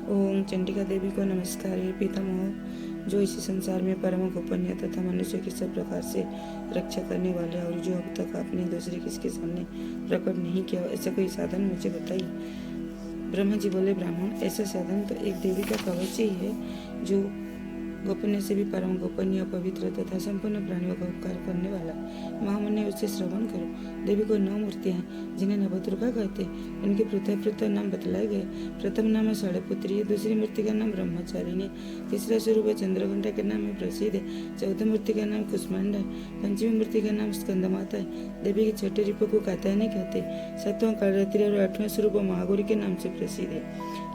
ओम चंडिका देवी को नमस्कार। हे पितामह, जो इस संसार में परम गोपनीय तथा मनुष्य की सब प्रकार से रक्षा करने वाले और जो अब तक आपने दूसरे किसके सामने प्रकट नहीं किया, ऐसा कोई साधन मुझे बताइए। ब्रह्मा जी बोले, ब्राह्मण, ऐसा साधन तो एक देवी का कवच ही है, जो गोपनीय से भी परम गोपनीय, पवित्र तथा संपूर्ण प्राणियों का उपकार करने वाला। महामुनि, उससे श्रवण करो। देवी को 9 मूर्तियां हैं, जिन्हें नवदुर्गा कहते हैं। उनके पृथक पृथक नाम बतलाए गए। प्रथम नाम है शैलपुत्री, दूसरी मूर्ति का नाम ब्रह्मचारिणी, तीसरा स्वरूप है चंद्रघंटा के नाम में प्रसिद्ध है, चौथी मूर्ति का नाम कुष्मांड है, पंचमी मूर्ति का नाम स्कंदमाता है। देवी के छठे रूप को कात्यायनी कहते हैं। सातवां कालरात्रि और 8वां स्वरूप महागौरी के नाम से प्रसिद्ध है।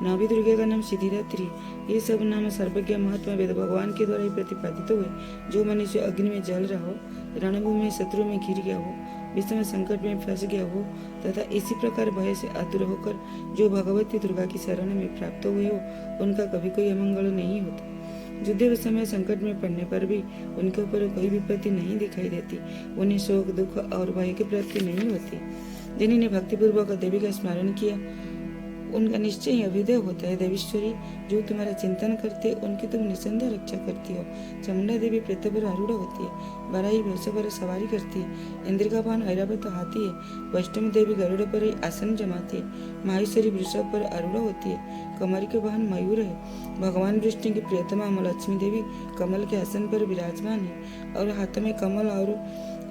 9वीं दुर्गा का नाम सिद्धिदात्री। ये सब नाम सर्वज्ञ महात्मा वेद भगवान के द्वारा ही प्रतिपादित हुए। जो मनुष्य अग्नि में जल रहा हो, रणभूमि में शत्रु में घिर गया हो, विषम संकट में फंस गया हो तथा इसी प्रकार भय से आतुर होकर जो भगवती दुर्गा की शरण में प्राप्त हुए हो, उनका कभी कोई अमंगल नहीं होता। युद्ध के समय संकट में पड़ने पर भी उनके ऊपर कोई विपत्ति नहीं दिखाई देती। उन्हें शोक, दुख और भय की प्राप्ति नहीं होती। जिन्होंने भक्तिपूर्वक देवी का स्मरण किया, उनका निश्चय ही अभ्युदय होता है। देवीश्वरी, जो तुम्हारा चिंतन करते, उनकी तुम निसंदेह रक्षा करती हो। चामुंडा देवी प्रेत पर आरूढ़ होती है। बराही भैंस पर सवारी करती है। इंद्र का वाहन ऐरावत हाथी है। वैष्णवी देवी गरुड़ पर ही आसन जमाती है। माहेश्वरी वृषभ पर आरूढ़ होती है। कमल के वाहन मयूर है। भगवान विष्णु की प्रियतमा लक्ष्मी देवी कमल के आसन पर विराजमान है और हाथ में कमल और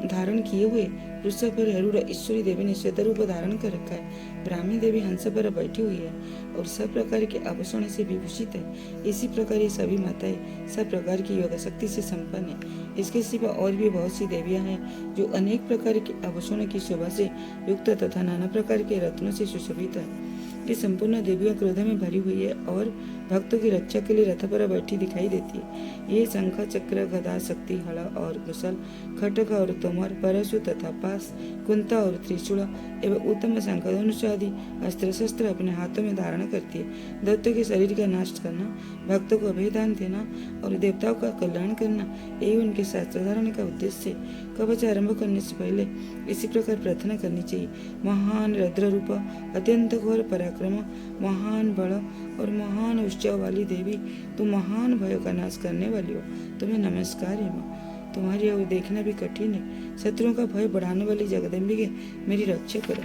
धारण किए हुए वृषभ पर आरूढ़ ईश्वरी देवी ने श्वेत रूप धारण कर रखा है। ब्राह्मी देवी हंस पर बैठी हुई है और सब प्रकार के आभूषण से विभूषित है। इसी प्रकार ये सभी माताएं सब प्रकार की योग शक्ति से संपन्न है। इसके सिवा और भी बहुत सी देवियां हैं, जो अनेक प्रकार के आभूषणों की शोभा से युक्त तथा नाना प्रकार के रत्नों से सुशोभित है। ये संपूर्ण देवियां क्रोध में भरी हुई है और भक्तों की रक्षा के लिए रथ पर बैठी दिखाई देती है। ये शंख, चक्र, गदा, शक्ति, हला और कुशल, खटक और तोमर, परशु तथा पास, कुंता और त्रिशूल एवं उत्तम शंख, धनुष आदि अस्त्र शस्त्र अपने हाथों में धारण करती है। दैत्यों के शरीर का नाश करना, भक्तों को अभयदान देना और देवताओं का कल्याण करना, यही उनके शास्त्र धारण का उद्देश्य है। कवच आरंभ करने से पहले इसी प्रकार प्रार्थना करनी चाहिए। महान रुद्र रूप, अत्यंत घोर पराक्रम, महान बल और महान उत्सव वाली देवी, तुम महान भयों का नाश करने वाली हो, तुम्हें नमस्कार है माँ। तुम्हारी ओर देखना भी कठिन है। शत्रुओं का भय बढ़ाने वाली जगदम्बिके, मेरी रक्षा करो।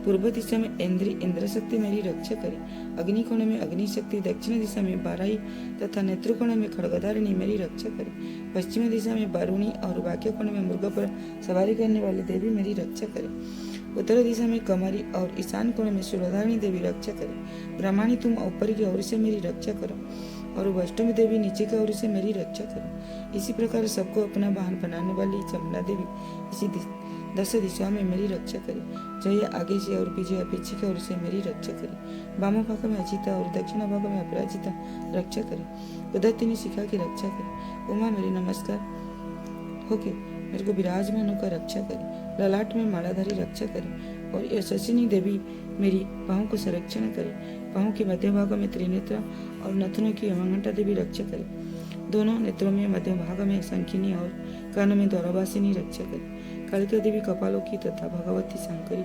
पूर्व दिशा में इंद्र शक्ति मेरी रक्षा करे। अग्नि कोण में अग्नि शक्ति, दक्षिण दिशा में बाराही तथा नेत्र कोण में खड्गधारिणी मेरी रक्षा करे। पश्चिम दिशा में बारुणी और वाक्य कोण में मृग पर सवारी करने वाली देवी मेरी रक्षा करे। उत्तर दिशा में कमारी और ईशान कोण में शूलधारिणी देवी रक्षा करे। ब्रह्माणी, तुम ऊपर की ओर से मेरी रक्षा करो और वैष्णवी देवी नीचे की ओर से मेरी रक्षा करो। इसी प्रकार सबको अपना वाहन बनाने वाली चामुंडा देवी इसी 10 दिशाओं में मेरी रक्षा करे। जय आगे से और पीछे पीछे की ओर से मेरी रक्षा करे। वाम भाग में अजिता और दक्षिण भाग में अपराजिता रक्षा करे। उदत्तिनी शिखा की रक्षा करे। उमा, मेरी नमस्कार होके मेरे को विराजमान होकर रक्षा करे। ललाट में मालाधारी रक्षा करे और यशस्विनी देवी मेरी पाँव को संरक्षण करे। पाँव के मध्य भाग में त्रिनेत्र और नथनों की अमंगंटा देवी रक्षा करे। दोनों नेत्रों में मध्य भाग में शंखिनी और कानों में द्वारावासिनी रक्षा करे। कालिका देवी कपालों की तथा भगवती शंकरी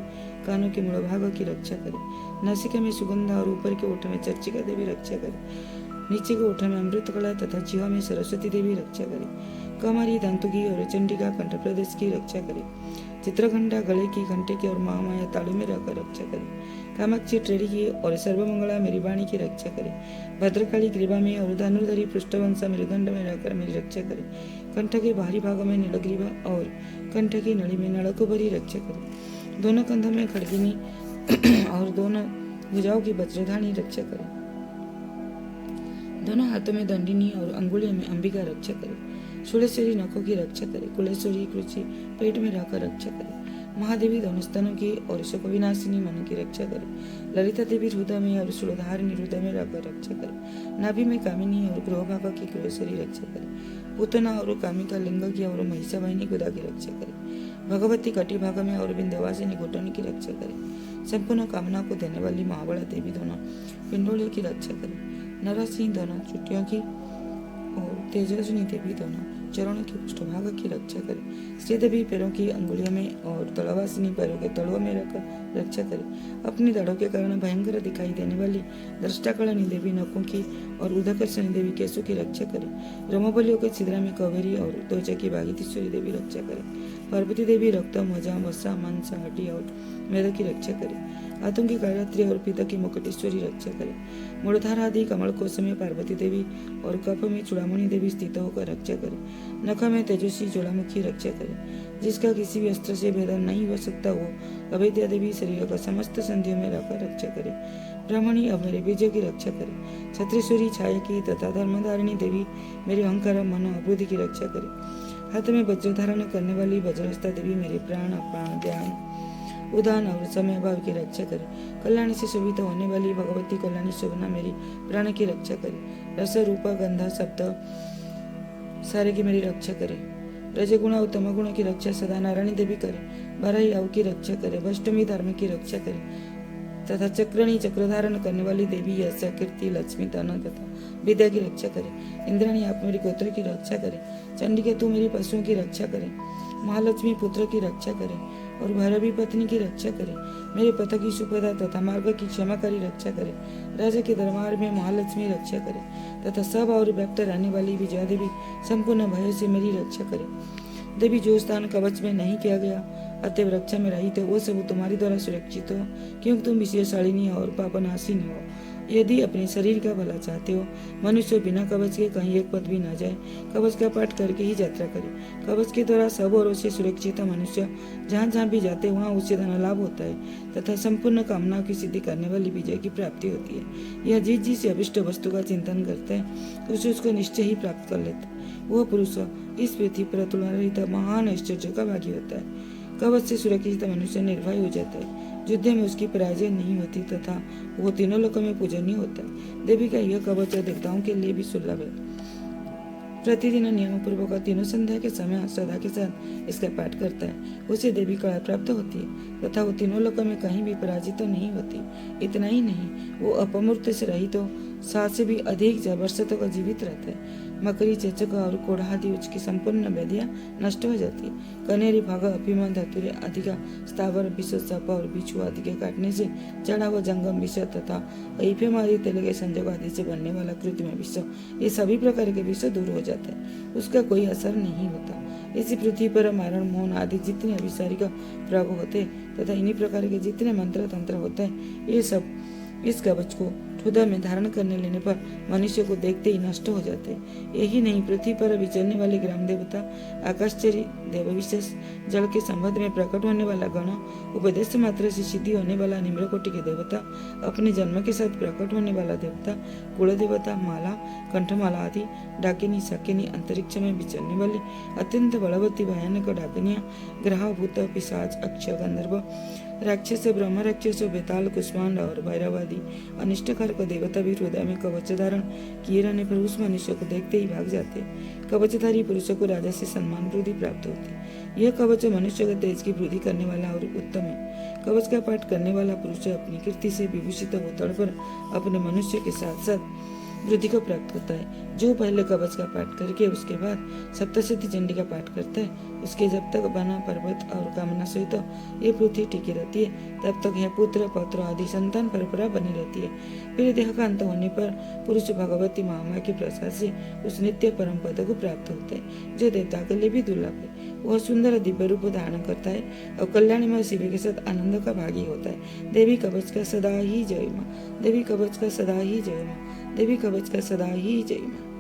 कानों के मूल भाग की रक्षा करे। नासिका में सुगंधा और ऊपर के ओठ में चर्चिका देवी रक्षा करे। नीचे के ओठ में अमृत कला तथा जिह्वा में सरस्वती देवी रक्षा करे। कमारी, दांतों की और चंडिका कंठ प्रदेश की रक्षा करे। चित्रघंटा गले की, घंटे की और महामाया तालु में रहकर रक्षा करे। कामाक्षी टेढ़ी की और सर्वमंगला मेरी वाणी की रक्षा करे। भद्रकाली ग्रीवा में और धनुर्धरी पृष्ठवंशा मेरुदंड में रहकर मेरी रक्षा करे। कंठ के बाहरी भाग में नीलग्रीवा और कंठ की नली में नलकुबरी रक्षा करे। दोनों कंधों में खड़गिनी और दोनों भुजाओं की वज्रधानी रक्षा करे। दोनों हाथों में दंडिनी और अंगुलियों में अंबिका रक्षा करे। सुरेश्वरी नखों की रक्षा करे। कुलेश्वरी कृषि पेट में रहकर रक्षा करे। महादेवी दोनों स्तनों की और शोक विनाशिनी मन की रक्षा करे। ललिता देवी हृदय में और शूलधारिणी हृदय में रहकर रक्षा करे। नाभि में कामिनी और गृह भाग की कुलेश्वरी रक्षा करे। पूतना और कामिका लिंग की और महिषावाहिनी गुदा की रक्षा करे। भगवती कटी भाग में और विंध्यवासिनी घुटने की रक्षा करे। संपूर्ण कामना को देने वाली महाबला देवी दोनों पिंडोलियों की रक्षा करे। नरसिंह दोनों चुटियों की और तेजस्विनी देवी दोनों चरणों की पृष्ठभाग की रक्षा करे। श्रीदेवी पैरों की अंगुलियों में और तलवासिनी पैरों के तलुओं में रखकर रक्षा करे। अपनी दड़ों के कारण भयंकर दिखाई देने वाली दृष्टाकलानी देवी नखों की और उदकर्षणी देवी केशों की रक्षा करे। रोमबलियों के छिद्रा में कवेरी और त्वचा की भागीतीश्वरी देवी रक्षा करे। पार्वती देवी रक्त, मजा, वसा, मांस, हड्डी और मेद की रक्षा करे। हाथों की कालरात्रि और पीता की मुकुटेश्वरी रक्षा करे। मूलधार आदि कमल कोश में पार्वती देवी और कफ में चूड़ामणि देवी स्थित होकर रक्षा करे। नख में तेजस्वी ज्वालामुखी रक्षा करे। जिसका किसी भी अस्त्र से भेदन नहीं हो सकता वो अभेद्या देवी शरीर का समस्त संधियों में रखकर रक्षा करे। ब्राह्मणी अब मेरे बीजों की रक्षा करे। छत्रेश्वरी छाया की तथा धर्मधारिणी देवी मेरे अहंकार, मन, अबुद्धि की रक्षा करे। हाथ में वज्र धारण करने वाली वज्रहस्ता देवी मेरे प्राण, अपान, ध्यान, उदान और समय भाव की रक्षा करे। कल्याणी से शोभित होने वाली भगवती कल्याणी शोभना मेरी प्राण की रक्षा करे। रस, रूप, गंध, शब्द सारे की मेरी रक्षा करे। रजगुण और तमगुण की रक्षा सदा नारायणी देवी करे। बारही आव की रक्षा करे। अष्टमी धर्म की रक्षा करे तथा चक्रणी चक्र धारण करने वाली देवी यश, कीर्ति, लक्ष्मी, धन तथा विद्या की रक्षा करे। इंद्राणी आप मेरी गोत्र की रक्षा करे। चंडिके तू मेरी पशुओं की रक्षा करे। महालक्ष्मी पुत्र की रक्षा करे और भैरवी पत्नी की रक्षा करे। मेरे पथ की सुपदा तथा मार्ग की क्षमाकारी रक्षा करे। राजा के दरबार में महालक्ष्मी रक्षा करे तथा सब और व्याप्त रहने वाली विजया देवी संपूर्ण भय से मेरी रक्षा करे। देवी जो स्थान कवच में नहीं किया गया अतएव रक्षा में रही थे वो सब तुम्हारे द्वारा सुरक्षित हो, क्योंकि तुम विषयशालिनी और पापनाशिनी हो। यदि अपने शरीर का भला चाहते हो, मनुष्य बिना कवच के कहीं एक पद भी न जाए, कवच का पाठ करके ही यात्रा करे। कवच के द्वारा सब ओरों से सुरक्षित मनुष्य जहाँ जहाँ भी जाते वहाँ उससे धन लाभ होता है तथा संपूर्ण कामनाओं की सिद्धि करने वाली विजय की प्राप्ति होती है। यह जिस अभिष्ट वस्तु का चिंतन करता है उसे उसको निश्चय ही प्राप्त कर लेता है। वह पुरुष इस पृथ्वी पर तुलना रहित महान ऐश्वर्य का भागी होता है। कवच से सुरक्षित मनुष्य निर्भय हो जाता है। युद्ध में उसकी पराजय नहीं होती तथा वो तीनों लोकों में पूजनीय होता है। देवी का यह कवच देवताओं के लिए भी सुलभ है। प्रतिदिन नियम पूर्वक तीनों संध्या के समय श्रद्धा के साथ इसका पाठ करता है उसे देवी कला प्राप्त होती है तथा वो तीनों लोकों में कहीं भी पराजित तो नहीं होती। इतना ही नहीं, वो अपमृत्यु से रहित तो 7 से भी अधिक वर्षों तक जीवित रहता है। मकरी, चेचक और कोढ़ा आदि उसकी संपूर्ण व्याधियां नष्ट हो जाती है। कनेरी, भाग, अभिमान, धतुरे आदि का स्थावर, विष, सप और बिच्छू आदि के काटने से चढ़ा हुआ जंगम विष तथा ऐफियम आदि तेल के संजोग आदि से बनने वाला कृत्रिम विष, ये सभी प्रकार के विष दूर हो जाते हैं, उसका कोई असर नहीं होता। इसी पृथ्वी पर मारण, मौन आदि जितने अभिसारिक प्रयोग होते तथा इन्हीं प्रकार के जितने मंत्र तंत्र होते हैं ये सब इस कवच को हृदय में धारण करने लेने पर मनुष्य को देखते ही नष्ट हो जाते हैं। यही नहीं, पृथ्वी पर विचरने वाले ग्राम देवता, आकाशचरी देव विशेष, जल के संबंध में प्रकट होने वाला गण, उपदेश मात्र से सिद्धि होने वाला निम्रकोटि के देवता, अपने जन्म के साथ प्रकट होने वाला देवता, कुल देवता, माला, कंठमाला आदि, डाकिनी, सकिनी, अंतरिक्ष में विचरने वाली अत्यंत बलवती भयानक डाकिनियां, ग्रह, भूत, पिशाच, अक्ष, गंधर्व, राक्षस, ब्रह्म राक्षस, बेताल, कुष्मांड और भैरवादी अनिष्टकारक देवता भी हृदय में कवच धारण किए रहने पर उस मनुष्य को देखते ही भाग जाते। कवचधारी पुरुष को राजा से सम्मान वृद्धि प्राप्त होती। यह कवच मनुष्य के तेज की वृद्धि करने वाला और उत्तम है। कवच का पाठ करने वाला पुरुष अपनी कीर्ति से विभूषित होकर पर अपने मनुष्य के साथ साथ वृद्धि को प्राप्त होता है। जो पहले कवच का पाठ करके उसके बाद सप्तशती चंडी का पाठ करता है उसके जब तक बना पर्वत और कामना सहित ये पृथ्वी टिकी रहती है तब तक यह पुत्र, पौत्र आदि संतान परंपरा बनी रहती है। फिर देह का अंत होने पर पुरुष भगवती महामाया के प्रसाद से उस नित्य परम पद को प्राप्त होता है जो देवता के लिए भी दुर्लभ है। वह सुंदर दिव्य रूप धारण करता है और कल्याणमय शिव के साथ आनंद का भागी होता है। देवी कवच का सदा ही जय मां। देवी कवच का सदा ही जय मां। देवी कवच का सदा ही जय मां।